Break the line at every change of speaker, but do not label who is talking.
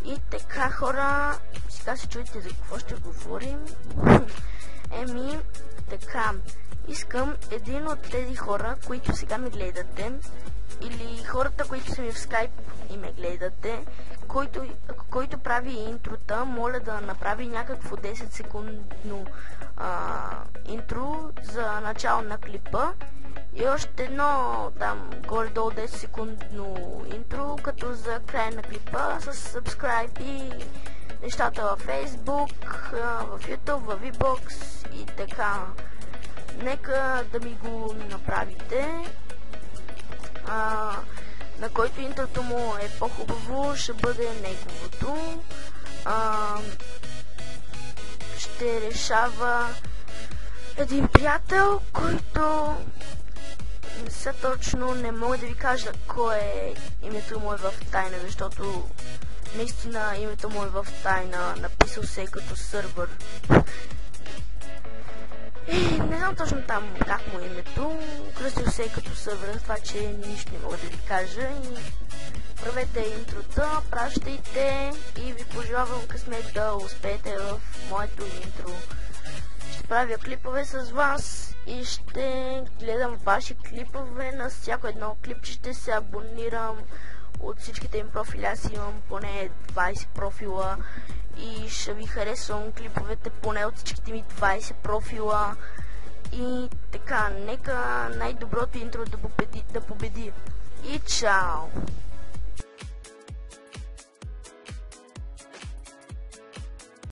И така, хора, сега се чуете за какво ще говорим. Така, искам един от тези хора, които сега ме гледате, или хората, които са ми в скайп и ме гледате, който прави интрота, моля да направи някакво 10 секундно интро за начало на клипа и още едно там горе-долу 10 секундно интро, като за край на клипа с subscribe и нещата във Facebook, в YouTube, в VBOX и така. Нека да ми го направите. На който интрото му е по-хубаво, ще бъде неговото. Ще решава един приятел, който все точно не мога да ви кажа кое е името му е в тайна, защото наистина името му е в тайна, написал се като сървър. Не знам точно там как му е името, кръстил се като сървър, това че нищо не мога да ви кажа. И правете интрота, пращайте и ви пожелавам късмет да успеете в моето интро. Ще правя клипове с вас и ще гледам ваши клипове. На всяко едно клипче ще се абонирам. От всичките им профили аз имам поне 20 профила и ще ви харесвам клиповете поне от всичките ми 20 профила. И така, нека най-доброто интро да победи. И чао!